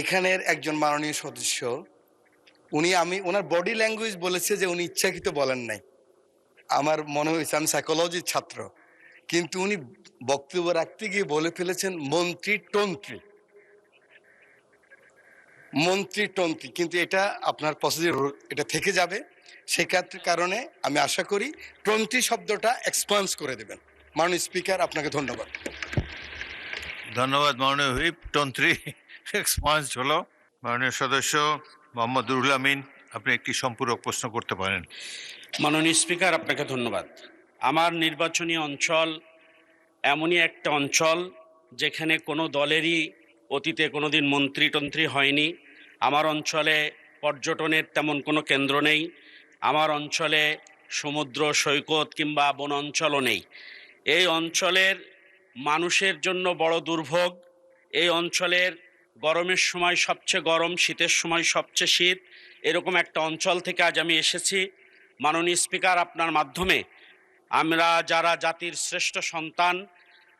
এখানের একজন মাননীয় সদস্য আমি ওনার বডি ল্যাঙ্গুয়েজ বলেছে যে উনি ইচ্ছাকৃত বলেন নাই। আমার মনে হয়েছে, আমি সাইকোলজির ছাত্র, কিন্তু উনি বক্তব্য রাখতে গিয়ে বলে ফেলেছেন মন্ত্রী টন্ত্রী, মন্ত্রী টন্ত্রী, কিন্তু এটা আপনার প্রসিডিউর, এটা থেকে যাবে। সে কারণে আমি আশা করি টন্ত্রী শব্দটা এক্সপান্স করে দেবেন। মাননীয় স্পিকার, আপনাকে ধন্যবাদ। ধন্যবাদ মাননীয় হুইপ। তন্ত্রী এক্সপান্স হলো। মাননীয় সদস্য মোহাম্মদ রুহুল আমিন, আপনি একটি সম্পূরক প্রশ্ন করতে পারেন। মাননীয় স্পিকার, আপনাকে ধন্যবাদ। আমার নির্বাচনী অঞ্চল এমনই একটা অঞ্চল যেখানে কোনো দলেরই অতীতে কোনোদিন মন্ত্রী হয়নি। আমার অঞ্চলে পর্যটনের তেমন কোনো কেন্দ্র নেই। আমার অঞ্চলে সমুদ্র সৈকত কিংবা বন অঞ্চলও নেই। এই অঞ্চলের মানুষের জন্য বড় দুর্ভোগ। এই অঞ্চলের গরমের সময় সবচেয়ে গরম, শীতের সময় সবচেয়ে শীত, এরকম একটা অঞ্চল থেকে আজ আমি এসেছি। মাননীয় স্পিকার, আপনার মাধ্যমে আমরা যারা জাতির শ্রেষ্ঠ সন্তান,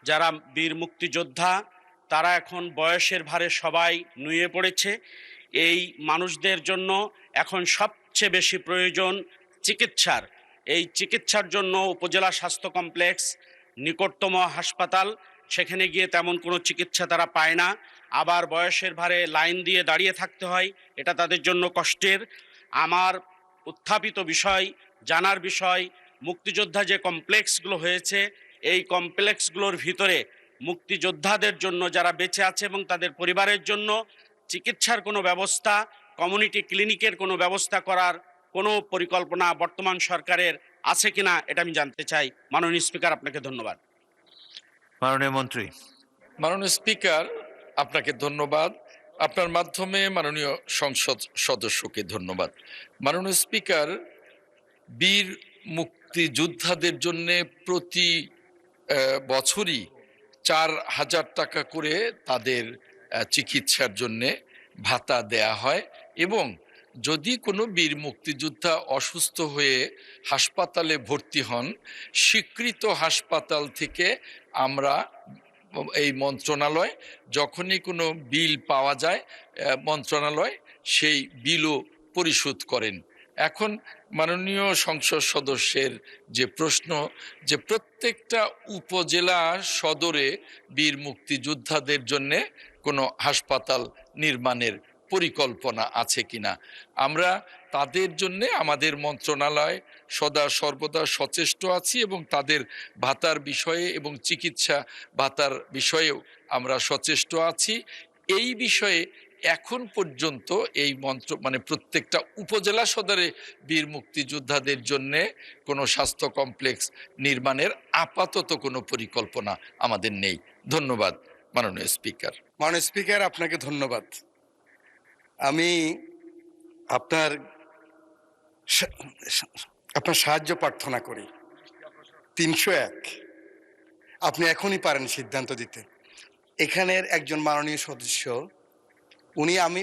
যারা বীর মুক্তিযোদ্ধা, তারা এখন বয়সের ভারে সবাই নুয়ে পড়েছে। এই মানুষদের জন্য এখন সবচেয়ে বেশি প্রয়োজন চিকিৎসার। এই চিকিৎসার জন্য উপজেলা স্বাস্থ্য কমপ্লেক্স নিকটতম হাসপাতাল, সেখানে গিয়ে তেমন কোনো চিকিৎসা তারা পায় না। আবার বয়সের ভারে লাইন দিয়ে দাঁড়িয়ে থাকতে হয়, এটা তাদের জন্য কষ্টের। আমার উত্থাপিত বিষয়, জানার বিষয়, মুক্তিযোদ্ধা যে কমপ্লেক্সগুলো হয়েছে, এই কমপ্লেক্সগুলোর ভিতরে মুক্তিযোদ্ধাদের জন্য যারা বেঁচে আছে এবং তাদের পরিবারের জন্য চিকিৎসার কোনো ব্যবস্থা, কমিউনিটি ক্লিনিকের কোনো ব্যবস্থা করার কোনো পরিকল্পনা বর্তমান সরকারের আছে কিনা, এটা আমি জানতে চাই। মাননীয় স্পিকার, আপনাকে ধন্যবাদ। মাননীয় মন্ত্রী। মাননীয় স্পিকার, আপনাকে ধন্যবাদ। আপনার মাধ্যমে মাননীয় সংসদ সদস্যকে ধন্যবাদ। মাননীয় স্পিকার, বীর মুক্তিযোদ্ধাদের জন্য প্রতি বছরই 4,000 টাকা করে তাদের চিকিৎসার জন্যে ভাতা দেয়া হয়, এবং যদি কোনো বীর মুক্তিযোদ্ধা অসুস্থ হয়ে হাসপাতালে ভর্তি হন, স্বীকৃত হাসপাতাল থেকে আমরা এই মন্ত্রণালয় যখনই কোনো বিল পাওয়া যায়, মন্ত্রণালয় সেই বিলও পরিশোধ করেন। এখন মাননীয় সংসদ সদস্যের যে প্রশ্ন, যে প্রত্যেকটা উপজেলা সদরে বীর মুক্তিযোদ্ধাদের জন্যে কোনো হাসপাতাল নির্মাণের পরিকল্পনা আছে কিনা। আমরা তাদের জন্যে আমাদের মন্ত্রণালয় সদা সর্বদা সচেষ্ট আছি, এবং তাদের ভাতার বিষয়ে এবং চিকিৎসা ভাতার বিষয়েও আমরা সচেষ্ট আছি। এই বিষয়ে এখন পর্যন্ত এই প্রত্যেকটা উপজেলা সদরে বীর মুক্তিযোদ্ধাদের জন্য কোনো স্বাস্থ্য কমপ্লেক্স নির্মাণের আপাতত কোনো পরিকল্পনা আমাদের নেই। ধন্যবাদ মাননীয় স্পিকার। মাননীয় স্পিকার, আপনাকে ধন্যবাদ। আমি আপনার সাহায্য প্রার্থনা করি। 301, আপনি এখনই পারেন সিদ্ধান্ত দিতে। এখানের একজন মাননীয় সদস্য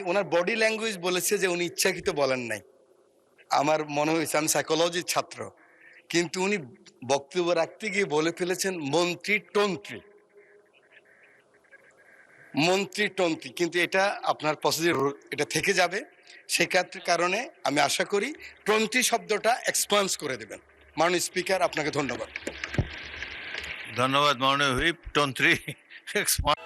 ওনার বডি ল্যাঙ্গুয়েজ বলেছে যে উনি ইচ্ছাকৃত বলেন নাই। আমার মনে হয়েছে, আমি সাইকোলজির ছাত্র, কিন্তু উনি বক্তব্য রাখতে গিয়ে বলে ফেলেছেন মন্ত্রী টন্ত্রী, মন্ত্রী টন্ত্রী, কিন্তু এটা আপনার প্রসিডিউর, এটা থেকে যাবে। সে কারণে আমি আশা করি টন্ত্রী শব্দটা এক্সপান্স করে দেবেন। মাননীয় স্পিকার, আপনাকে ধন্যবাদ। ধন্যবাদ মাননীয় হুইপ। তন্ত্রী এক্সপান্স